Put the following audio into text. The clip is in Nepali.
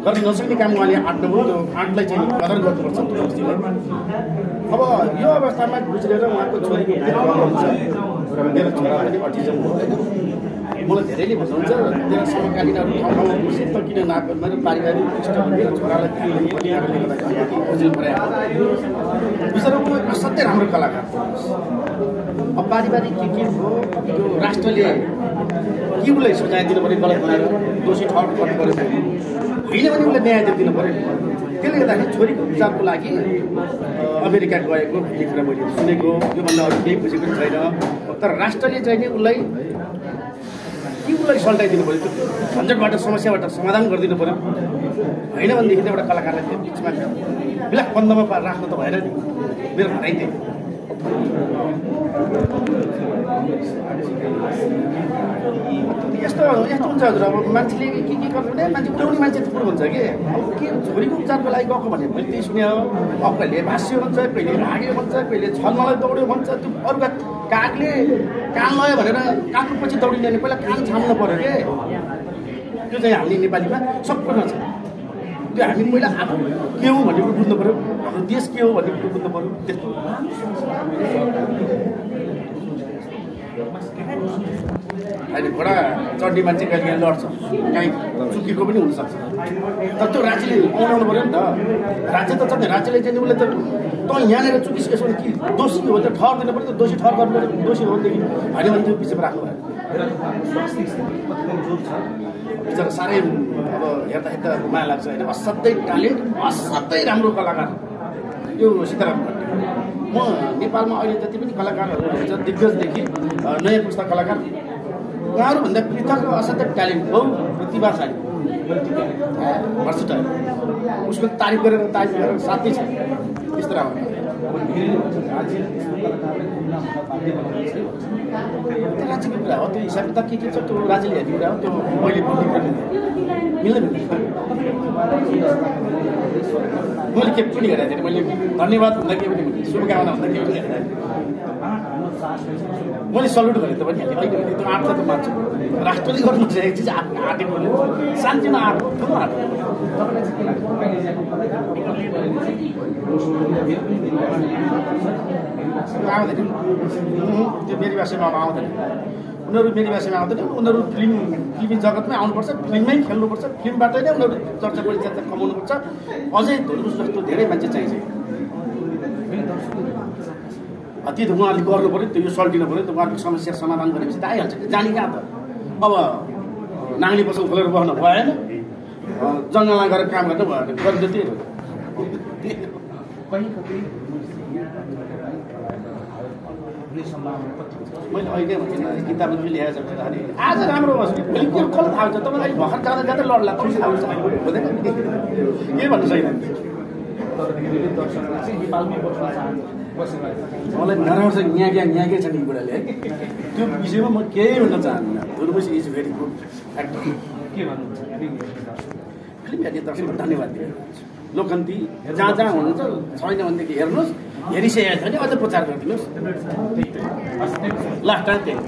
गर्न नसक्ने काम उहाँले आँट्नुभयो। त्यो आँटलाई चाहिँ कदर गर्नुपर्छ दोषीलाई। अब यो अवस्थामा गुज्रेर उहाँको छोरीको मेरो छोरा पनि अटिजम हो होइन। मलाई धेरैले भन्नुहुन्छ तेरा समकालीनहरू ठाउँ ठाउँमा खुसी त किन नआएको मेरो पारिवारिक पृष्ठभूमि मेरो छोरालाई किन कारणले गर्दाखेरि अलिकति खोज्नु पऱ्यो। बिचरा ऊ असाध्यै राम्रो कलाकार। अब पारिवारिक के हो त्यो राष्ट्रले के उसलाई सजाय दिनु पऱ्यो गलत बनाएर दोषी ठहर गर्नु पऱ्यो होइन भने उसलाई न्याय दिनु पऱ्यो। त्यसले गर्दाखेरि छोरीको उपचारको लागि अमेरिका गएको भन्ने कुरा मैले सुनेको योभन्दा अरू केही बुझेको छैन। तर राष्ट्रले चाहिँ नि उसलाई सल्टाइदिनु पऱ्यो। त्यो झन्झटबाट समस्याबाट समाधान गरिदिनु पऱ्यो। होइन भनेदेखि एउटा कलाकारलाई त्यो बिचमा बिलाक बन्दमा राख्नु त भएन नि। मेरो भनाइ त्यही यस्तो हुन्छ हजुर। अब मान्छेले के गर्नु भने मान्छे उठाउने मान्छे थुप्रो हुन्छ कि अब के छोरीको उपचारको लागि गएको भने मैले त्यही सुने हो। अब कहिले भाष्य भन्छ, कहिले भाग्यो भन्छ, कहिले छलमलाई दौड्यो भन्छ। त्यो अरूका कागले कान लयो भनेर कागको पछि दौडिने भने पहिला कान छाम्नु पऱ्यो के। त्यो चाहिँ हामी नेपालीमा सबैमा छ। त्यो हामी पहिला आफू के हो भन्ने कुरो बुझ्नु पऱ्यो। हाम्रो देश के हो भन्ने कुरो बुझ्नु पऱ्यो। त्यस्तो अहिले घोडा चढ्ने मान्छे कहिले लड्छ, काहीँ चुकेको पनि हुनसक्छ। तर त्यो राज्यले बनाउनु पऱ्यो नि त। राज्य त चढ्ने राज्यले चाहिँ उसले त तँ यहाँनिर चुकिस यसो कि दोषी हो भने त ठहर दिनु पऱ्यो। दोषी ठहर गर्नु पऱ्यो। दोषी हो भनेदेखि होइन भने त्यो पिछेमा राख्नु भयो। बिचरा साह्रै अब हेर्दाखेरि त माया लाग्छ होइन। असाध्यै ट्यालेन्ट, असाध्यै राम्रो कलाकार यो सीताराम खड्टे। म नेपालमा अहिले जति पनि कलाकारहरू हुन्छ दिग्गजदेखि नयाँ पुस्ता कलाकार उहाँहरूभन्दा पृथक र असाध्यै ट्यालेन्ट बहु प्रतिभाशाली भर्सिटाइल। उसको तारिफ गरेर साथै छ त्यस्तो राम्रो। त्यो राज्यको कुरा हो। त्यो हिसाब किताब के छ त्यो राज्यले हेर्ने कुरा हो। त्यो मैले भन्ने कुरा मिल्दैन। मैले के पनि हेरेको थिएँ। मैले धन्यवाद भन्दा के पनि शुभकामना भन्दा के पनि हेरेको थिएँ। मैले सल्युट गरेँ त पनि अहिले अहिले त्यो आँट त मान्छु। राष्ट्रले गर्नु चाहिँ चिज आँटेको शान्तिमा आँट ठुलो आँट आउँदैन। त्यो मेरी भाषामा आउँदैन। उनीहरू मेरी भाषामा आउँदैन। उनीहरू फिल्मी जगतमै आउनुपर्छ, फिल्ममै खेल्नुपर्छ, फिल्मबाटै नै उनीहरू चर्चा परिचर्चा कमाउनुपर्छ। अझै धुर्बुस जस्तो धेरै मान्छे चाहिन्छ। ती त उहाँहरूले गर्नु पऱ्यो। त्यो यो सल्टिनु पऱ्यो। त्यो उहाँहरूको समस्या समाधान गरेपछि त आइहाल्छ। जाने कहाँ त अब नाङ्ली पसल खोलेर बस्नु भएन। जङ्गलमा गएर काम गर्नु भएन। गर्नु त्यही हो। मैले अहिले भन्छु किताबले पनि ल्याएर जाँदाखेरि आज राम्रो बस्छ भोलि के कसलाई थाहा हुन्छ। तपाईँलाई भर्खर जाँदा जाँदै लड्ला खुसी आउँछ हुँदैन के भन्नु छैन। मलाई नराम्रो चाहिँ न्यागे छ नि बुढाले है। त्यो विषयमा म केही भन्न चाहन्दिनँ। धुर्बुस इज भेरी गुड एक्टर। के भन्नुहुन्छ फिल्म हेर्ने दर्शकलाई धन्यवाद दिनुहुन्छ। लोकन्ती जहाँ जहाँ हुनुहुन्छ छैन भनेदेखि हेर्नुहोस्। हेरिसकेको छ भने अझ प्रचार गरिदिनुहोस्। लास्ट टाइम त्यही